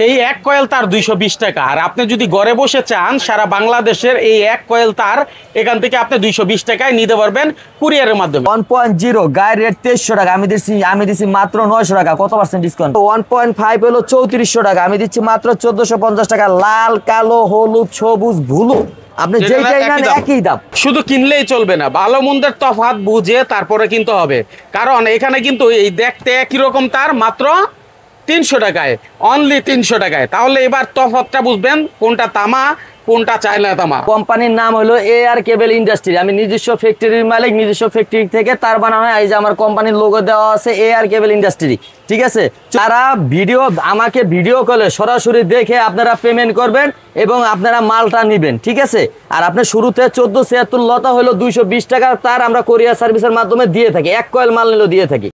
এই এক কয়েল তার 220 টাকা। আর আপনি যদি ঘরে বসে চান সারা বাংলাদেশের এই এক কয়েল তার এখান থেকে আপনি 220 টাকায় নিতে পারবেন কুরিয়ারের মাধ্যমে। 1.0 গায়ের রেট 2300 টাকা, আমি দিচ্ছি মাত্র 900 টাকা। কত পার্সেন্ট ডিসকাউন্ট? 1.5 হলো 3400 টাকা, আমি দিচ্ছি মাত্র 1450 টাকা। লাল, কালো, হলুদ, সবুজ, ব্লু, আপনি যেটাই নেন একই দাম। শুধু কিনলেই চলবে না, ভালো মন্দের তফাৎ বুঝে তারপরে কিনতে হবে। কারণ এখানে কিন্তু এই দেখতে একই রকম তার মাত্র 300 টাকায়, অনলি 300 টাকায়। তাহলে এবার তফাৎটা বুঝবেন কোনটা তামা কোনটা চায়না তামা। কোম্পানির নাম হলো AR কেবল ইন্ডাস্ট্রি। আমি নিজস্ব ফ্যাক্টরির মালিক, নিজস্ব ফ্যাক্টরি থেকে তার বানানো হয়। এই যে আমার কোম্পানির লোগো দেওয়া আছে AR কেবল ইন্ডাস্ট্রি, ঠিক আছে। যারা আমাকে ভিডিও কলে সরাসরি দেখে আপনারা পেমেন্ট করবেন এবং আপনারা মালটা নেবেন, ঠিক আছে। আর আপনি শুরুতে 1476 লতা হলো 220 টাকা তার আমরা কোরিয়ার সার্ভিসের মাধ্যমে দিয়ে থাকি। এক কয়েল মাল নিলেও দিয়ে থাকি।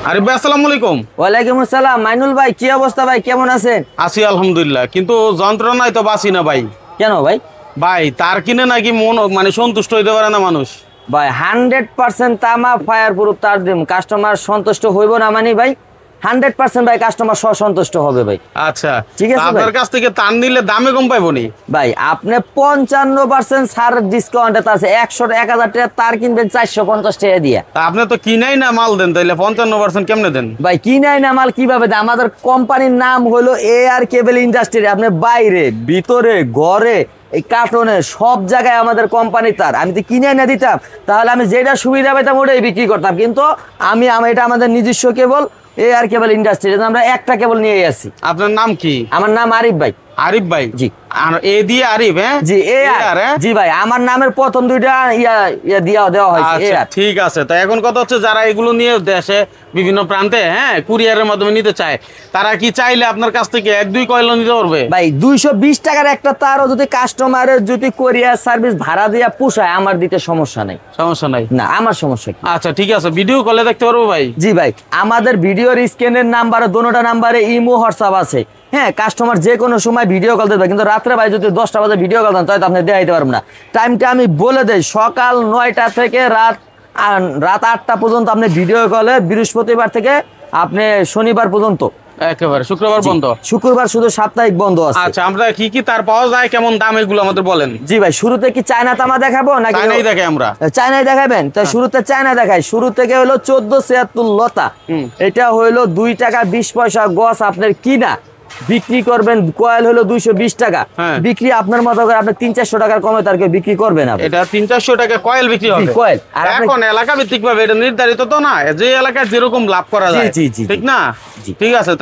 আরে ভাই আসসালামু আলাইকুম। ওয়ালাইকুম আসসালাম। মাইনুল ভাই কি অবস্থা ভাই, কেমন আছেন? আছি আলহামদুলিল্লাহ, কিন্তু যন্ত্রণায় তো বাঁচি না ভাই। কেন ভাই? ভাই তার কিনে নাকি মন মানে সন্তুষ্ট হইতে পারে না মানুষ। ভাই 100% তামা ফায়ার প্রুফ তার দিন কাস্টমার সন্তুষ্ট হইব না মানে ভাই 100% ভাই কাস্টমার সন্তুষ্ট হবে ভাই। আচ্ছা ঠিক আছে, আপনার কাছ থেকে তার নিলে দামে কম পাইবো নি ভাই? আপনি 55% ছাড় ডিসকাউন্ট আছে। 1000 টাকা তার কিনবেন 450 টাকা দিয়ে। আপনি তো কিনাই না মাল দেন, তাইলে 55% কেমনে দেন ভাই কিনাই না মাল কিভাবে দেন? আমাদের কোম্পানির নাম হলো AR কেবল ইন্ডাস্ট্রি। আপনি বাইরে ভিতরে ঘরে এই কার্টনে সব জায়গায় আমাদের কোম্পানি তার। আমি তো কিনে না দিতাম তাহলে আমি যেটা সুবিধা পেতাম ওটাই বিক্রি করতাম, কিন্তু এটা আমাদের নিজস্ব কেবল AR কেবল ইন্ডাস্ট্রি। আমরা একটা কেবল নিয়ে আসি। আপনার নাম কি? আমার নাম আরিফ ভাই। আরিফ ভাই? জি। আর এ দিয়ে আরিফ? হ্যাঁ জি AR। জি ভাই, আমার নামের প্রথম দুইটা দেওয়া হয়েছে AR। ঠিক আছে। তো এখন কথা হচ্ছে যারা এগুলো নিয়ে দেশে বিভিন্ন প্রান্তে কুরিয়ারের মাধ্যমে নিতে চায়, তারা কি চাইলে আপনার কাছ থেকে 1-2 কয়েল নিতে পারবে? ভাই 220 টাকার একটা তারও যদি কাস্টমারের যদি কোরিয়ার সার্ভিস ভাড়া দিয়ে পোষায় আমার দিতে সমস্যা নাই। সমস্যা নাই না, আমার সমস্যা কি? আচ্ছা ঠিক আছে, ভিডিও কলে দেখতে পারবো ভাই? জি ভাই, আমাদের ভিডিওর স্ক্রিনের নাম্বারে দোনোটা নাম্বারে ইমো হোয়াটসঅ্যাপ আছে। হ্যাঁ, কাস্টমার যে কোনো সময় ভিডিও কল দেবে, কিন্তু রাত্রে ভাই যদি 10টা বাজে ভিডিও কল দেন তাহলে আপনি দেখাইতে পারবেন না। টাইমটা আমি বলে দেই, সকাল 9টা থেকে রাত 8টা পর্যন্ত আপনি ভিডিও কলে, বৃহস্পতিবার থেকে আপনি শনিবার পর্যন্ত একেবারে, শুক্রবার বন্ধ। শুক্রবার শুধু সাপ্তাহিক বন্ধ আছে। আচ্ছা, আমরা কি কি তার পাওয়া যায়, কেমন দাম, এগুলো আমাদের বলেন। জি ভাই, শুরুতে কি চায়না তামা দেখাবো নাকি? চায়নাই দেখাই আমরা। চায়নাই দেখাবেন? তো শুরুতে চায়না দেখাই। শুরু থেকে হলো 1476 লতা। এটা হইলো 2 টাকা 20 পয়সা গছ। আপনার কিনা বিক্রি করবেন কয়েল হলো 220 টাকা। বিক্রি আপনার মতো করে আপনি 300-400 টাকার কমে তার বিক্রি করবেন। এটা 300-400 টাকা কয়েল বিক্রি হবে? কয়েল। আর এখন এলাকা ভিত্তিক ভাবে এটা নির্ধারিত তো না, যে এলাকায় যেরকম লাভ করা যায়, ঠিক না? ঠিক আছে।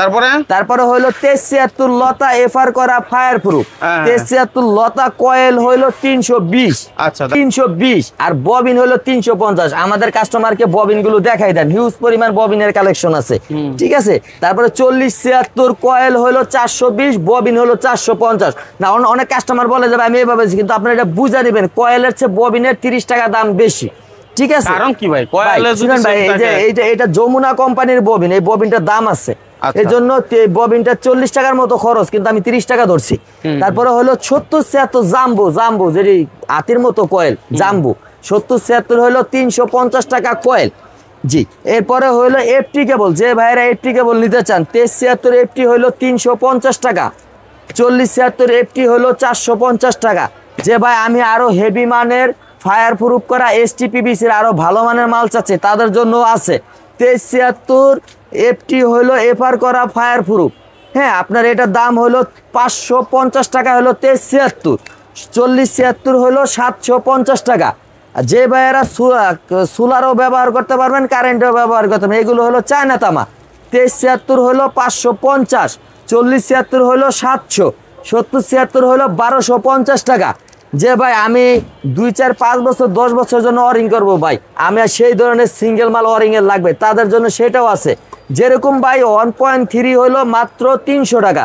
তারপরে হলো 1376 লতা এফআর করা ফায়ার প্রুফ। 1376 লতা কয়েল হলো 320। আচ্ছা 320 আর ববিন হলো 350। আমাদের কাস্টমারকে ববিন গুলো দেখাই দেন, হিউজ পরিমাণ ববিনের কালেকশন আছে, ঠিক আছে। তারপরে 4076 কয়েল হলো 420, ববিন হলো 450। না, অনেক কাস্টমার বলে যাবে আমি এভাবে, কিন্তু আপনারা এটা বুঝে নেবেন কয়েলের চেয়ে ববিনের 30 টাকা দাম বেশি, ঠিক আছে। কারণ কি ভাই? কয়েলের শুনেন ভাই, এটা যমুনা কোম্পানির ববিন, এই ববিনটার দাম আছে। এই জন্য ববিনটা 40 টাকার মতো খরচ, কিন্তু আমি 30 টাকা ধরছি। তারপরে হলো 7076 জাম্বু যেটি হাতির মতো কয়েল, জাম্বু 7076 হলো 350 টাকা কয়েল। জি। এরপরে হইলো FT কেবল, যে ভাইরা FT কেবল নিতে চান 1376 FT হইলো 350 টাকা। 4076 FT হইলো 450 টাকা। যে ভাই আমি আরো হেভি মানের ফায়ার প্রুফ করা STPVC-র আরো ভালো মানের মাল চাচ্ছে, তাদের জন্য আছে 1376 FT হইলো এফআর করা ফায়ার প্রুফ। হ্যাঁ, আপনার এটার দাম হলো 550 টাকা হলো 1376। 4076 হলো 750 টাকা। যে ভাইয়েরা সোলারও ব্যবহার করতে পারবেন, কারেন্টও ব্যবহার করতে পারবেন, এগুলো হলো চায়না তামা। 1376 হলো 550, 4076 হলো 700, 7076 হলো 1250 টাকা। যে ভাই আমি 2, 4, 5 বছর 10 বছরের জন্য ওয়ারিং করবো ভাই, আমি সেই ধরনের সিঙ্গেল মাল ওয়ারিং এর লাগবে, তাদের জন্য সেটাও আছে। যেরকম ভাই 1.3 হলো মাত্র 300 টাকা,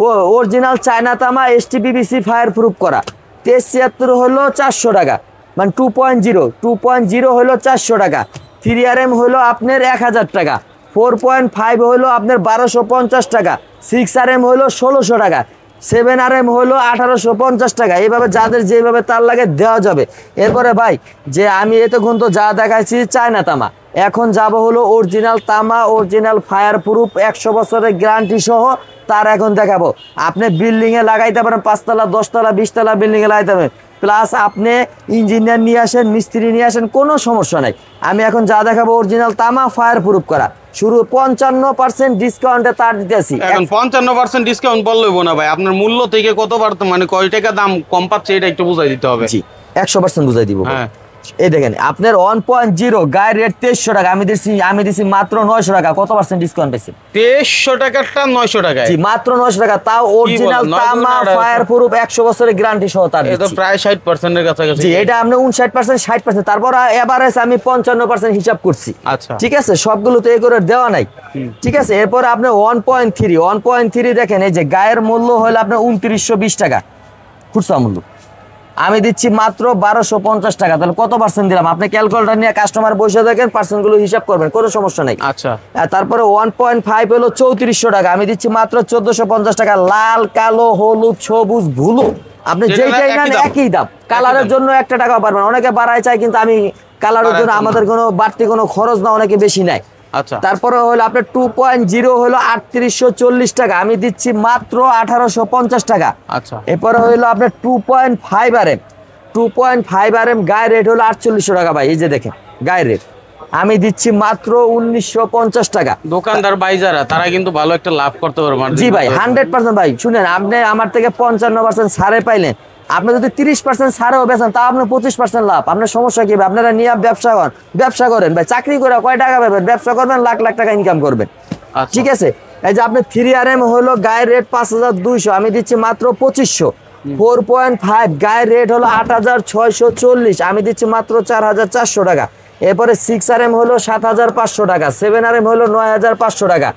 ও অরিজিনাল চায়না তামা STPVC ফায়ার প্রুফ করা। 1376 হলো 400 টাকা, মানে 2.0 হলো 400 টাকা। 3RM হলো আপনার 1000 টাকা। 4.5 হলো আপনার 1250 টাকা। 6RM হলো 1600 টাকা। 7RM হলো 1850 টাকা। এইভাবে যাদের যেভাবে তার লাগে দেওয়া যাবে। এরপরে ভাই যে আমি এতক্ষণ তো যা দেখাইছি চায়না তামা, এখন যাব হলো অরিজিনাল তামা, অরিজিনাল ফায়ার প্রুফ 100 বছরের গ্যারান্টি সহ তার এখন দেখাবো। আপনি বিল্ডিংয়ে লাগাইতে পারেন, 5 তলা 10 তলা 20 তলা বিল্ডিংয়ে লাগাইতে পারেন, প্লাস আপনি ইঞ্জিনিয়ার নিয়ে আসেন, মিস্ত্রি নিয়ে আসেন, কোনো সমস্যা নাই। আমি এখন যা দেখাবো অরিজিনাল তামা ফায়ার প্রুফ করা, শুরু 55% ডিসকাউন্টে তার দিতেছি। এখন 55% ডিসকাউন্ট বললেই না ভাই, আপনার মূল্য থেকে কতবার মানে কয় টাকা দাম কম পাচ্ছে এটা একটু বুঝাই দিতে হবে। জি 100% বুঝাই দিব। হ্যাঁ এই দেখেন আপনার 1.0 গায়ের রেট 2300 টাকা, আমি দিছি মাত্র 900 টাকা। কত পার্সেন্ট ডিসকাউন্ট পাইছেন? 2300 টাকারটা 900 টাকায়। জি মাত্র 900 টাকা, তাও অরিজিনাল তামা ফায়ার প্রুফ 100 বছরের গ্যারান্টি সহ তার এটা প্রায় 60% এর কাছাকাছি। জি এটা আপনি 59% 60%, তারপর এভারেজ আমি 55% হিসাব করছি। আচ্ছা ঠিক আছে, সবগুলো তো এই করে দেওয়া নাই। ঠিক আছে, এরপর আপনি 1.3 দেখেন, এই যে গায়ের মূল্য হলো আপনার 2920 টাকা খুচরা মূল্য, আমি দিচ্ছি মাত্র 1250 টাকা। তাহলে কত পার্সেন্ট দিলাম? আপনি ক্যালকুলেটর নিয়ে কাস্টমার বসে দেখেন, পার্সেন্টগুলো হিসাব করবেন, কোনো সমস্যা নাই। আচ্ছা তারপরে 1.5 হলো 3400 টাকা, আমি দিচ্ছি মাত্র 1450 টাকা। লাল কালো হলুদ সবুজ ব্লু আপনি যেটাই নেন একই দাম, কালারের জন্য 1 টাকা পারবেন। অনেকে বাড়ায় চাই, কিন্তু আমি কালারের জন্য আমাদের কোনো বাড়তি কোনো খরচ না, অনেকে বেশি নেয়। আচ্ছা তারপরে হলো আপনার 2.0 হলো 3840 টাকা, আমি দিচ্ছি মাত্র 1850 টাকা। আচ্ছা এরপরে হলো আপনার 2.5 RM গায়ের রেট হলো 4800 টাকা ভাই। এই যে দেখেন গায়ের রেট আমি দিচ্ছি মাত্র 1950 টাকা। দোকানদার ভাই যারা তারা কিন্তু ভালো একটা লাভ করতে পারবে। জি ভাই 100% ভাই। শুনেন, আপনি আমার থেকে 55% ছাড়ে পাইলেন, আপনি যদি 30% ছাড়েও বেচেন তাও আপনার 25% লাভ। আপনার সমস্যা কি? আপনারা নিয়ে ব্যবসা করেন ভাই, চাকরি করে কয় টাকা পাবেন? ব্যবসা করবেন, লাখ লাখ টাকা ইনকাম করবেন। ঠিক আছে, এই যে আপনি 3RM হলো গায়ের রেট 5200, আমি দিচ্ছি মাত্র 2500। 4.5 গায়ের রেট হলো 8640, আমি দিচ্ছি মাত্র 4400 টাকা। এরপরে 6RM হলো 7500 টাকা, 7RM হলো 9500 টাকা,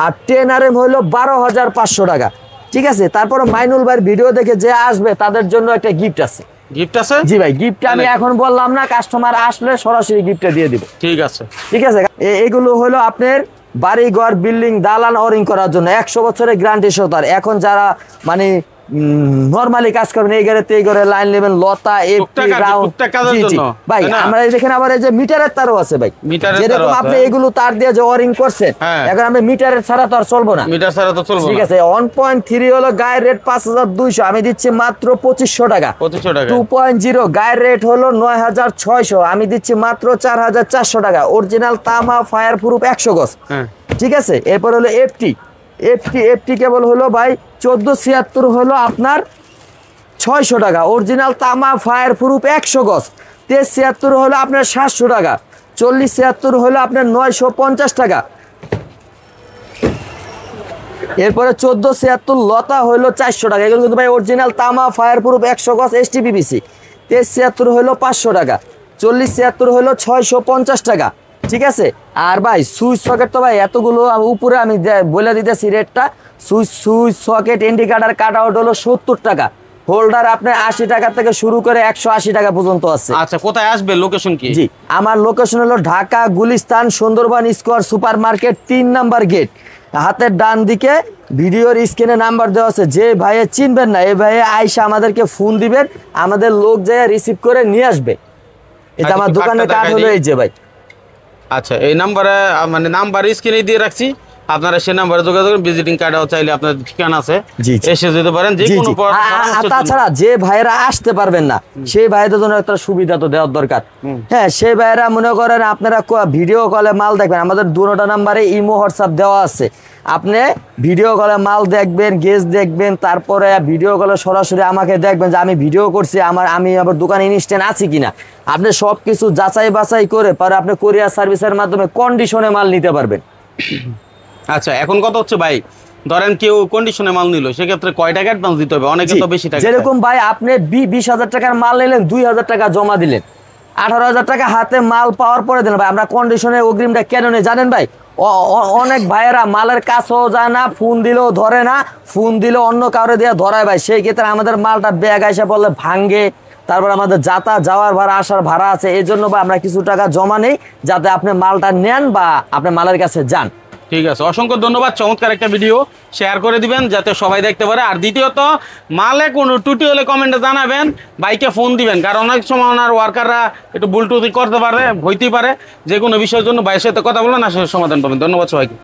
আর 10RM হলো 12500 টাকা। ঠিক আছে, তারপরে মাইনুল ভাইয়ের ভিডিও দেখে যে আসবে তাদের জন্য একটা গিফট আছে। গিফট আছে? জি ভাই, গিফট আমি এখন বললাম না, কাস্টমার আসলে সরাসরি গিফটটা দিয়ে দিব। ঠিক আছে ঠিক আছে, এগুলো হলো আপনার বাড়ি ঘর বিল্ডিং দালান ওয়ারিং করার জন্য 100 বছরের গ্যারান্টি সহ। তার এখন যারা মানে নরমালি কাজ করবেন, এই ঘরে এই ঘরে লাইন নেবেন, লতা ভাই আমরা দেখেন। আবার এই যে মিটারের তারও আছে ভাই, যেরকম আপনি এগুলো তার দিয়ে যে ওয়ারিং করছেন, এখন আমরা মিটারের ছাড়া তো আর চলবো না। মিটার ছাড়া তো চলবে না। ঠিক আছে, 1.3 হলো গায়ের রেট 5200, আমি দিচ্ছি মাত্র 2500 টাকা। 2.0 গায়ের রেট হলো 9600, আমি দিচ্ছি মাত্র 4400 টাকা। অরিজিনাল তামা ফায়ার প্রুফ 100 গজ। ঠিক আছে, এরপর হলো এফটি কেবল হলো ভাই 1476 হলো আপনার 600 টাকা। অরিজিনাল তামা ফায়ার প্রুফ 100 গজ 1376 হলো আপনার 700 টাকা। 4076 হলো আপনার 950 টাকা। এরপরে 1476 লতা হলো 400 টাকা। এগুলো কিন্তু ভাই অরিজিনাল তামা ফায়ার প্রুফ 100 গজ STPPC। 1376 হলো 500 টাকা। 4076 হলো 650 টাকা। ঠিক আছে, আর ভাই সুইচ সকেট তো ভাই এতগুলো উপরে আমি বলে দিতেছি রেটটা। Switch socket indicator cut out হলো 70 টাকা। হোল্ডার আপনার 80 টাকা থেকে শুরু করে 180 টাকা পর্যন্ত আছে। আচ্ছা, কোথায় আসবে, লোকেশন কি? জি, আমার লোকেশন হলো Dhaka Gulistan Sundarban square super market 3 number gate. হাতের ডান দিকে ভিডিওর স্ক্রিনে নাম্বার দেওয়া আছে। যে ভাইয়ে চিনবেন না, এই ভাইয়ে আইসা আমাদেরকে ফোন দিবেন, আমাদের লোক যায় রিসিভ করে নিয়ে আসবে। এটা আমার দোকানের কার্ড হলো এই যে ভাই। আচ্ছা, এই নাম্বারে মানে নাম্বার স্ক্রিনে দিয়ে রাখছি, আপনারা সেই নাম্বারে যোগাযোগ করুন। ভিজিটিং কার্ডও চাইলে আপনার ঠিকানা আছে, এসে যেতে পারেন। যে কোনো তাছাড়া যে ভাইয়েরা আসতে পারবেন না সেই ভাইদের জন্য একটা সুবিধা তো দেওয়ার দরকার। হ্যাঁ, সেই ভাইয়েরা মনে করেন আপনারা ভিডিও কলে মাল দেখবেন, আমাদের দুটো নাম্বারে ইমো হোয়াটসঅ্যাপ দেওয়া আছে। আপনি ভিডিও কলে মাল দেখবেন, গেজ দেখবেন, তারপরে ভিডিও কলে সরাসরি আমাকে দেখবেন যে আমি ভিডিও করছি, আমি আবার দোকানে ইনস্ট্যান্ট আছি কিনা। আপনি সব কিছু যাচাই বাছাই করে পরে আপনি কোরিয়ার সার্ভিসের মাধ্যমে কন্ডিশনে মাল নিতে পারবেন। আচ্ছা, এখন কত হচ্ছে ভাই, ধরেন কেউ কন্ডিশনে মাল নিল, সেক্ষেত্রে কয় টাকা অ্যাডভান্স দিতে হবে? অনেকে তো বেশি টাকা। যেরকম ভাই আপনি 20,000 টাকার মাল নিলেন, 2,000 টাকা জমা দিলেন, 18,000 টাকা হাতে মাল পাওয়ার পরে দিলেন। ভাই আমরা কন্ডিশনের অগ্রিমটা কেন নেই জানেন ভাই? অনেক ভাইয়েরা মালের কাছেও যায় না, ফোন দিলেও ধরে না, ফোন দিলেও অন্য কাউরে দিয়ে ধরায় ভাই। সেই ক্ষেত্রে আমাদের মালটা ব্যাগ এসে বললে ভাঙ্গে, তারপর আমাদের যাওয়ার ভাড়া আসার ভাড়া আছে। এই জন্য বা আমরা কিছু টাকা জমা নেই, যাতে আপনি মালটা নেন বা আপনি মালের কাছে যান। ঠিক আছে, অসংখ্য ধন্যবাদ। চমৎকার একটা ভিডিও শেয়ার করে দিবেন যাতে সবাই দেখতে পারে। আর দ্বিতীয়ত মালে কোনো ত্রুটি হলে কমেন্টে জানাবেন, বাইকে ফোন দিবেন, কারণ অনেক সময় ওনার ওয়ার্কাররা একটু ভুল টুটি করতে পারে, হইতেই পারে। যে কোনো বিষয়ের জন্য ভাইয়ের সাথে কথা বলেন, আসলে সমাধান পাবেন। ধন্যবাদ সবাইকে।